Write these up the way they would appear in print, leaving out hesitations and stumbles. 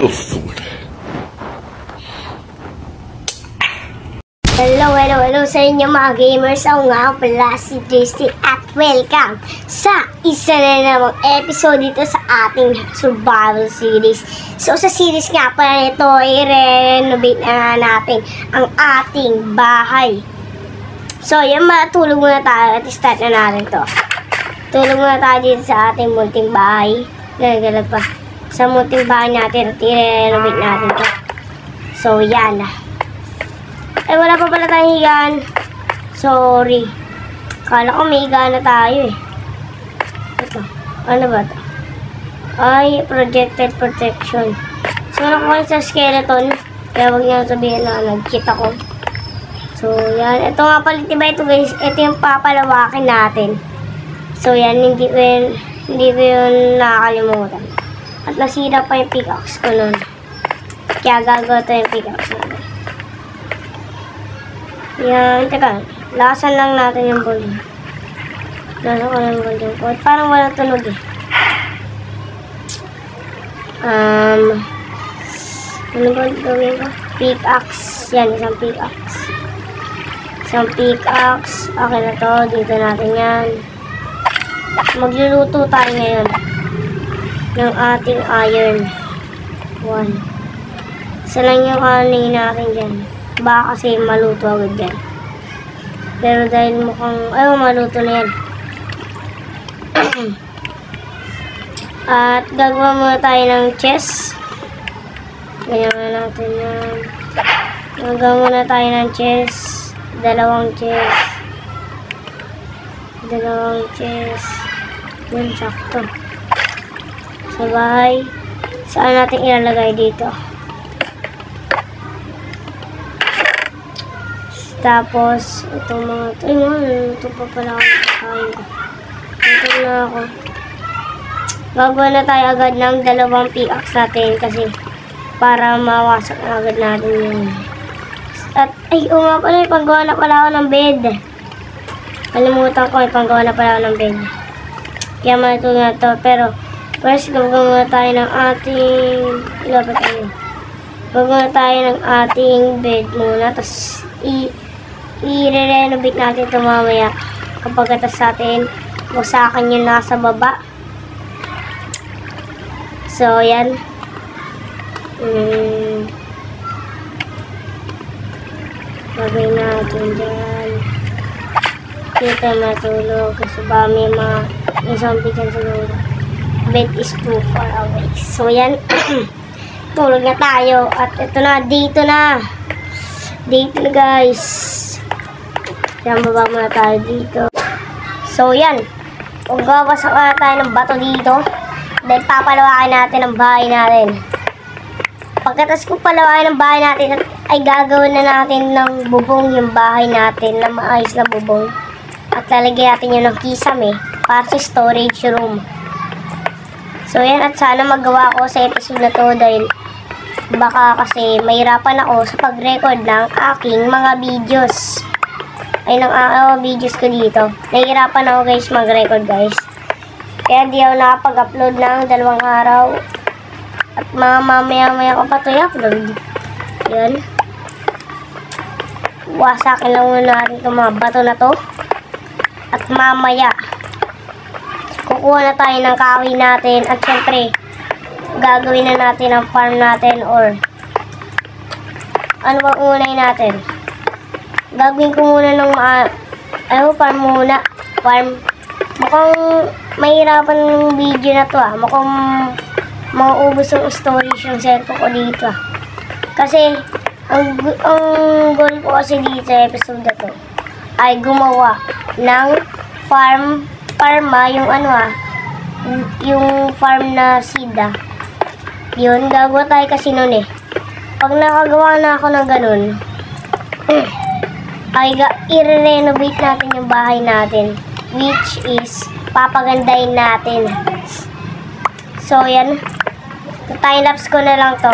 Hello sa inyo mga gamers. Ako nga pala si Tracy at welcome sa isa na namang episode dito sa ating survival series. So sa series nga pala nito, i-renovate na natin ang ating bahay. So yan, matulog muna tayo at start na natin to. Tulog muna tayo dito sa ating munting bahay. Nagalag pa. Sa munting bahay natin at i-renovate natin to. So yan. Ay, wala pa pala tayong higaan. Sorry. Kala ko may higaan na tayo eh. Ito. Ano ba ito? Ay, projected protection. So, nakuha sa skeleton. Kaya huwag niyo sabihin na nag-cheat ako. So, yan. Ito nga pala, diba ito guys? Ito yung papalawakin natin. So, yan. Hindi ko yun nakakalimutan. At nasira pa yung pickaxe ko nun. Kaya gagawa ito yung pickaxe natin. Yan, teka, lasan lang natin yung volume. Lasan ko lang yung volume ko. Parang walang tunog eh. Ano ba gawin ko? Pickaxe. Yan, isang pickaxe. Isang pickaxe. Okay na to. Dito natin yan. Magluluto tayo ngayon ng ating iron. 1. Isa lang yung kanin natin dyan. Baka kasi maluto agad yan. Pero dahil mukhang, ayaw, maluto na yan. At gagawa muna tayo ng chest. Ganyan muna natin yan. Gagawa muna tayo ng chest. Dalawang chest. Yan, sakto. Sa bahay. Saan natin ilalagay dito? Tapos, itong mga ito. Ay, ito pa pala ako nakakain ko. Ito na ako. Gagawa na tayo agad ng dalawang pickaxe natin kasi para mawasak na agad natin yun. At, ay, nga pala, ipanggawa na pala ako ng bed. Kalimutan ko, ipanggawa na pala ako ng bed. Kaya ito nga ito. Pero, first, gagawa tayo ng ating, ilapat tayo. Gagawa tayo ng ating bed muna. Tapos, i-renovate natin ito mamaya kapag atas natin wasakan yung nasa baba. So yan, gagawin natin dyan dito matulog kasi ba may mga zombie dyan siguro. Bed is too far away. So yan. Tulog na tayo at ito na, dito na guys. Yan, baba muna tayo dito. So, yan. Magbabasak na tayo ng bato dito. Dahil papalawakin natin ang bahay natin. Pagkatas ko palawakin ang bahay natin, ay gagawin na natin ng bubong yung bahay natin, na maayos na bubong. At lalagyan natin yun ng kisame para sa storage room. So, yan. At sana magawa ko sa episode na to dahil baka kasi mahirapan ako sa pag-record ng aking mga videos. Ay, ng videos ko dito. Nahihirapan ako guys mag-record guys. Kaya di ako nakapag-upload ng 2 araw. At mamaya-maya ko pa ito i-upload. Yan. Wasakin lang muna natin itong mga bato na to. At mamaya, kukuha na tayo ng kahoy natin. At syempre, gagawin na natin ang farm natin or ano bang unay natin? Gagawin ko muna ng farm muna. Farm. Mukhang mahirapan yung video na to Mukhang mauubos yung storage yung cellphone ko dito Kasi, ang goal ko kasi dito sa episode na to ay gumawa ng farma, yung yung farm na seed Yun, gagawa tayo kasi nun Pag nakagawa na ako ng ganun, ay i-renovate natin yung bahay natin, which is papagandahin natin. So yan, time-lapse ko na lang to.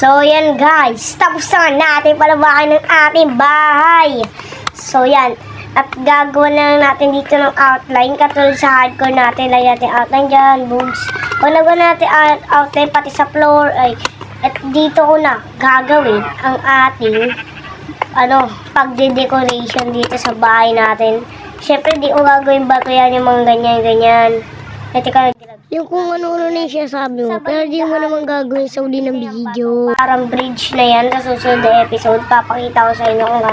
So, yan guys. Tapos na natin palabakan ng ating bahay. So, yan. At gagawa na natin dito ng outline. Katulad sa hardcore natin. Lagyan natin outline dyan. Boobs. Pag nagawa natin outline pati sa floor. At dito ko na gagawin ang ating pagde-decoration dito sa bahay natin. Siyempre, di ko gagawin ba ito yan, yung mga ganyan-ganyan. Yung kung ano-ano na siya sabi mo, pero di mo naman gagawin sa uli ng video. Parang bridge na yan sa susunod na episode. Papakita ko sa inyo kung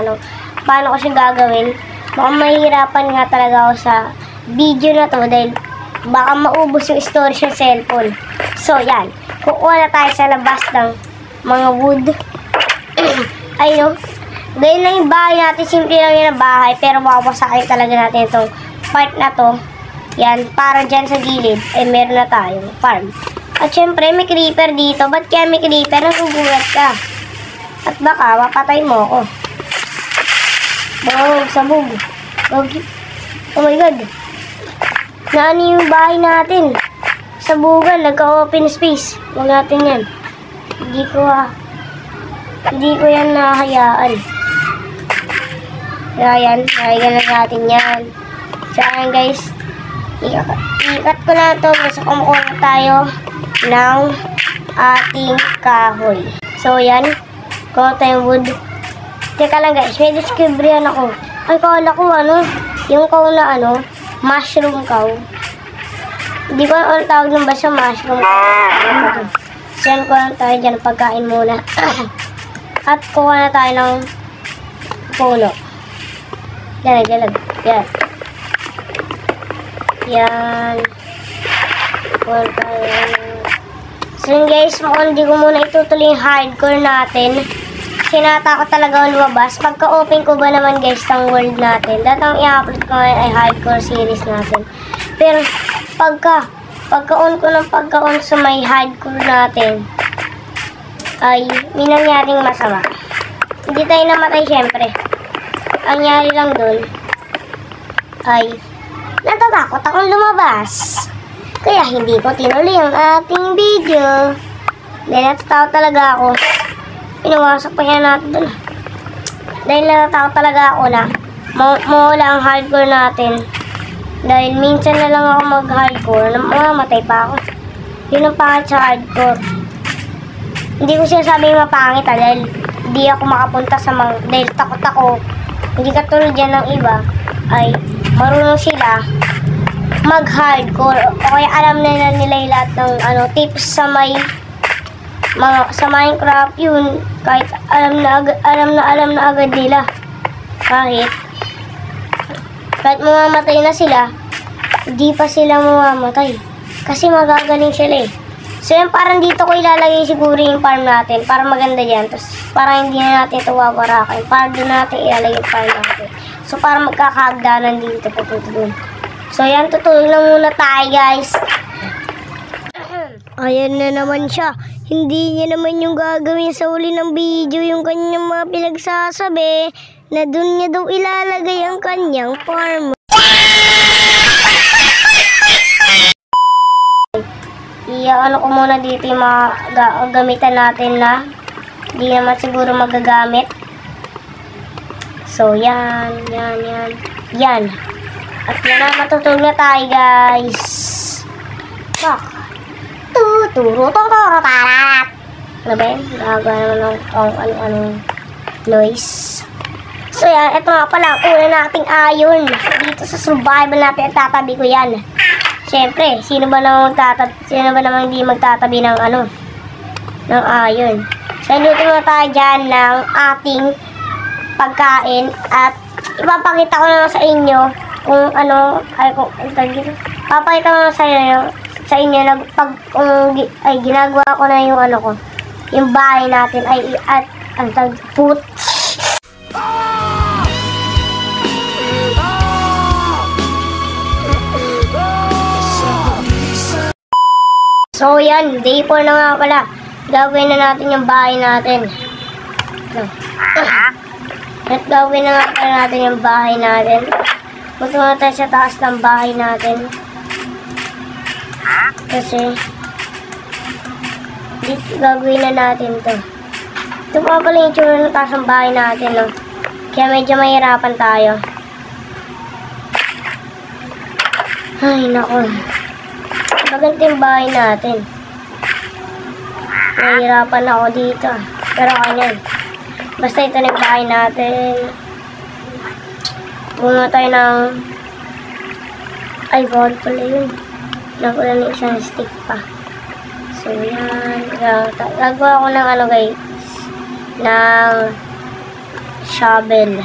paano ko siya gagawin. Mukhang mahihirapan nga talaga ako sa video na to dahil baka maubos yung storage ng cellphone. So, yan. Kukuha na tayo sa labas ng mga wood. Ayun. Ganyan lang yung bahay natin. Simple lang yung bahay. Pero mawawasakin talaga natin itong part na to. Yan. Para dyan sa gilid. Meron na tayong farm. At syempre, may creeper dito. Ba't kaya may creeper? Nagugulat ka. At baka, mapatay mo ako. Sabog. Oh my god. Naano yung bahay natin? Sabugan. Nagka-open space. Huwag natin yan. Hindi ko yan nahayaan. Kaya yan, nahayaan lang natin yan. So, ayan guys, ikat ko na ito. Basta kumukuha tayo ng ating kahoy. So, yan. Kuha tayong wood. Teka lang guys, may discoveryan ako. Ay, kala ko yung kaw na mushroom cow. Hindi ko ang tawag ng basta mushroom cow. So, yan, kuha na tayo dyan. Pagkain muna. At kuha na tayo ng puno. Yan. Yan. Kuha na tayo. So yun guys, mukhang hindi ko muna itutuloy yung hardcore natin. Kasi natakot talaga ako lumabas. Pagka-open ko ba naman guys ng world natin, datang i-upload ko ngayon ay hardcore series natin. Pero pagka-on ko ng pagka-on sa may hardcore natin, ay may nangyaring masama. Hindi tayo namatay syempre. Ang nangyari lang dun ay natatakot akong lumabas. Kaya hindi ko tinuloy ang ating video. Dahil natatakot talaga ako. Pinawasak pa yan natin dun. Dahil natatakot talaga ako na mawala ang hardcore natin. Dahil minsan na lang ako mag-hardcore, mamamatay pa ako. Yun ang pangit sa hardcore. Hindi ko sinasabing mapangit dahil hindi ako makapunta sa dahil takot ako. Hindi katulad dyan ng iba ay marunong sila mag-hardcore o kaya alam na nila yung lahat ng tips sa sa Minecraft yun. Kahit alam na agad nila. Kahit mamamatay na sila, hindi pa sila mamamatay. Kasi magagaling sila eh. So yan, parang dito ko ilalagay siguro yung farm natin para maganda yan. Tapos parang hindi na natin ito wawarakin. Para doon natin ilalagay yung farm natin. So para magkakahagdanan dito po doon. So yan, tutulog lang muna tayo guys. Ayan na naman siya. Hindi niya naman yung gagawin sa uli ng video yung kanyang mga pinagsasabi na doon niya daw ilalagay ang kanyang farm. Ko muna dito yung mga gamitan natin na hindi naman siguro magagamit. So, yan. At yan na, matutulog na tayo, guys. Bak. Tuturo-tuturo-tarat. Ano ba yun? Gagawa naman ng anong noise. So, yan. Ito nga pala. Una nating iron. Dito sa survival natin. At tatabi ko yan. Siyempre, sino ba namang hindi magtatabi ng ng iron. So, luto na tayo dyan ng ating pagkain at ipapakita ko na sa inyo kung papakita ko na sa inyo ay ginagawa ko na yung yung bahay natin at ang put. So, yan. Day 4 na nga pala. Gagawin na natin yung bahay natin. At gagawin na nga pala natin yung bahay natin. Punta na tayo sa taas ng bahay natin. Kasi, dito gagawin na natin to. Ito pa pala yung itsura ng taas ng bahay natin, no? Kaya medyo mahirapan tayo. Ay, naku. Maganda yung bahay natin. Mahirapan ako dito. Pero kanyan. Basta ito na yung bahay natin. Bunga tayo ng... Ay, bawal pala yun. Nakula ng isang stick pa. So, yan. Gagawa ko ng ano, guys. Ng shovel.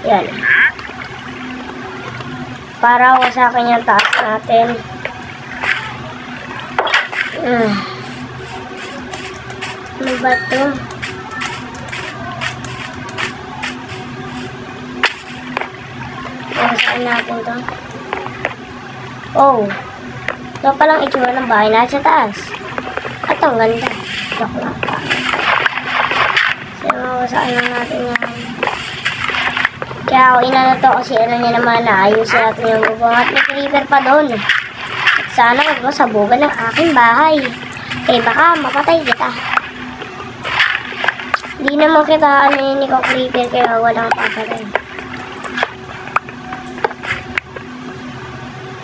Yan. Para wasakin yung taas natin. Ano ba ito? Wasakin natin ito. Oh. Ito palang itsura ng bahay nasa taas. At ang ganda. Joke lang. So, wasakin lang natin yan. Kaya ako inano to kasi alam niya naman na ayusin natin yung bubong at may creeper pa doon. At sana wag mo sabugan ng aking bahay. Eh baka mapatay kita. Di naman kita ano yun ni creeper kaya walang papatay.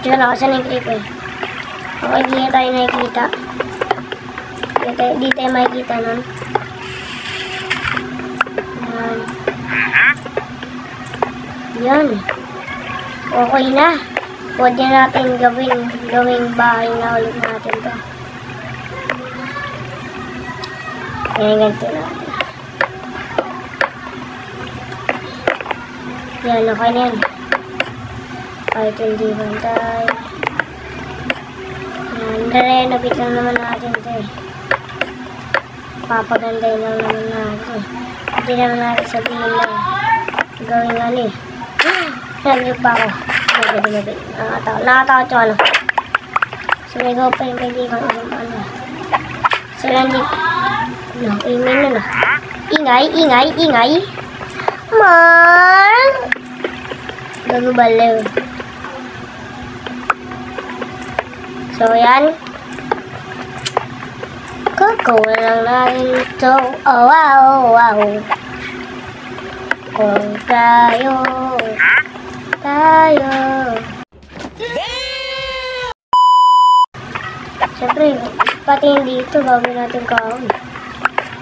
Diyan ako sa ng creeper. Okay, di na tayo nakikita. Di tayo makikita nun. Yan. Okay na. Pwede natin gawing bahay na ulit natin to. Ayan, ganito natin. Yan, okay na yan. Kahit hindi bantay. Yan, renovate lang naman natin ito eh. Papaganday lang naman natin. Hindi naman natin sabihin lang. Gawin ano eh. Nandito pa ako. Nakatakot yung ano. Sumigaw pa yung kaibigan ko ano. So, nandito. No, ingay na na. Ingay. Mar! Gagubalaw. So, yan. Kukuha lang natin ito. Oh, wow. Kung tayo. Siyempre, pati hindi ito, gawin natin kaon.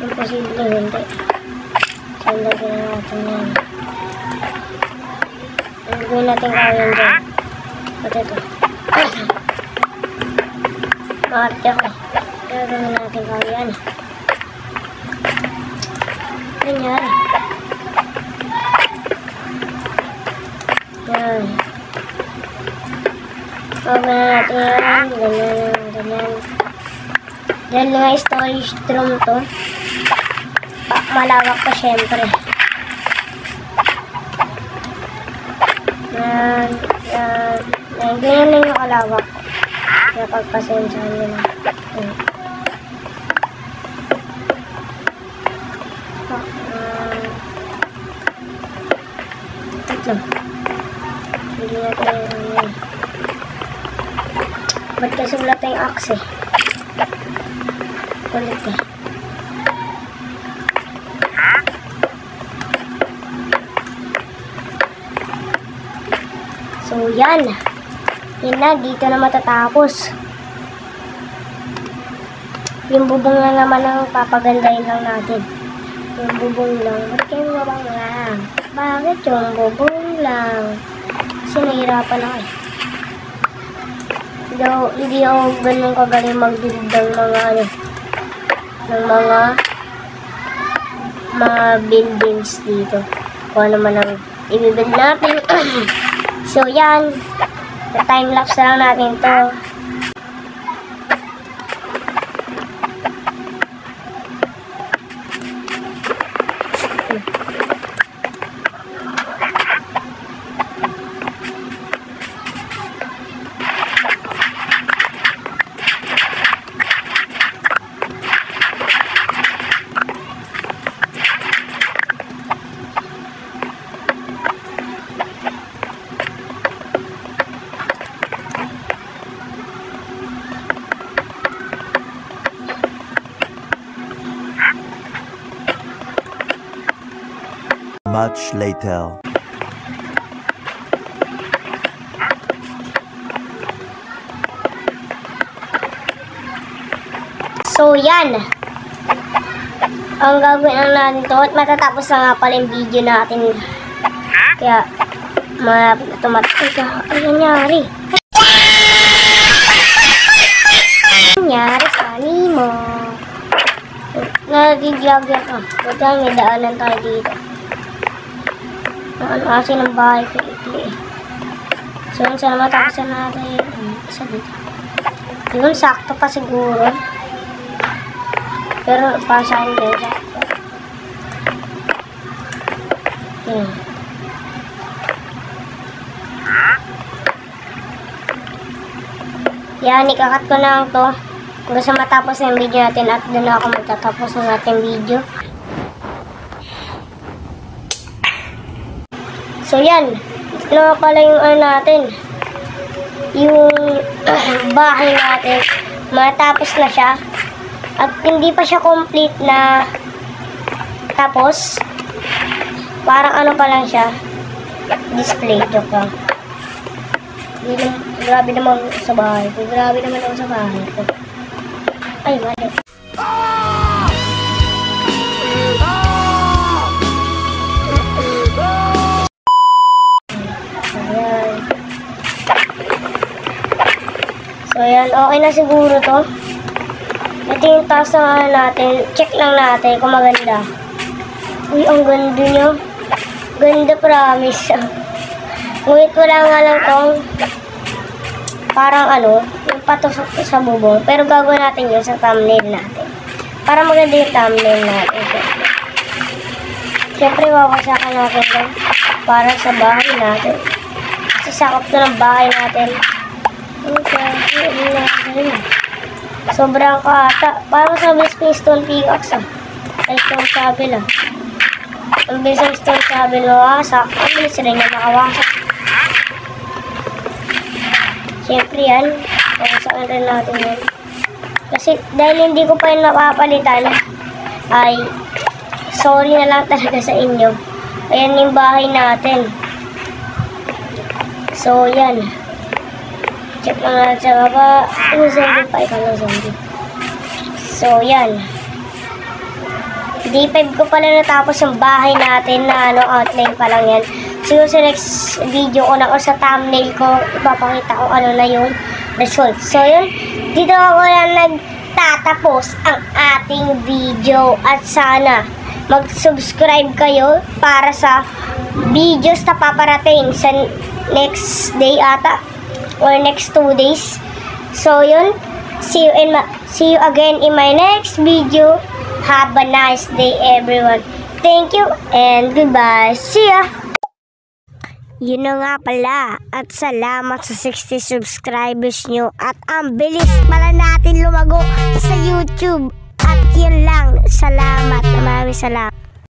Imposible, hindi. Sandagin na natin yan. Gawin natin kaon yan dyan. Pati ito. Makati ako. Kaya gawin natin kaon yan. Nangyari. Yan. Gawin natin yan. Ganyan. Dahil nga storage room to. Malawak pa syempre. Yan. Ganyan lang yung kalawak. Kaya pagpasensyahan nyo na. Ito. Hindi natin yung ba't kasi wala tayong axe eh? Kulit eh. So, yan. Yan na. Dito na matatapos. Yung bubong na naman ang papagandahin lang natin. Yung bubong lang. Ba't yung bubong lang? Bakit yung bubong lang? Kasi nahirapan ako eh. Hindi ako ganun kagaling magbuild ng mga ano, ng mga buildings dito. Kung ano man ang i-build natin. So yan, time-lapse lang natin to. Much later. So, yan. Ang gagawin lang natin to at matatapos na nga pala yung video natin. Kaya, tumatay ka. Ano nangyari? Ano nangyari sa animo? Nagigagyan ka. Buti lang may daanan tayo dito. Ano kasi ng bahay ko ikli. So, yun sana matapos na natin yung isa dito. Yun, sakto pa siguro. Pero para sa akin din, sakto. Yun. Yan, ikakat ko na lang to. Hanggang sa matapos na yung video natin at doon na ako magtatapos ng ating video. So yan, ito na pala yung natin. Yung bahay natin. Matapos na siya. At hindi pa siya complete na tapos. Parang ano pa lang siya. Display, joke lang. Grabe naman sa bahay ko. Grabe naman ako sa bahay ko. Ay, mali. Ayan. So, ayan. Okay na siguro to. Ito yung taas na natin. Check lang natin kung maganda. Uy, ang ganda nyo. Ganda, promise. Ngunit wala nga lang tong parang ano, yung patusok sa bubong. Pero gagawin natin yun sa thumbnail natin. Para maganda yung thumbnail natin. Siyempre, wawasakan natin lang para sa bahay natin. Kasi sakop to ng bahay natin. Okay, sobrang kata. Parang sa bilis stone pickaxe ah. Ay, stone shovel ah. Ang bilis ng stone shovel mawasak. Ang bilis rin niya makawasak. Siyempre yan. Mawasakan rin natin yan. Kasi dahil hindi ko pa yun napapalitan, ay sorry na lang talaga sa inyo. Ayan yung bahay natin. So, yan. Check lang natin sa baba. Zombie pa. Ikaw lang zombie. So, yan. D5 ko pala natapos yung bahay natin na outline pa lang yan. Siguro sa next video ko na o sa thumbnail ko, ipapakita ko ano na yung result. So, yun. Dito ako lang nagtatapos ang ating video. At sana mag-subscribe kayo para sa videos na paparating sa next day ata or next 2 days. So yun, see you again in my next video. Have a nice day everyone. Thank you and goodbye. See ya. Yun na nga pala at salamat sa 60 subscribers nyo at ang bilis pala natin lumago sa YouTube. At yun lang, salamat, maraming salamat.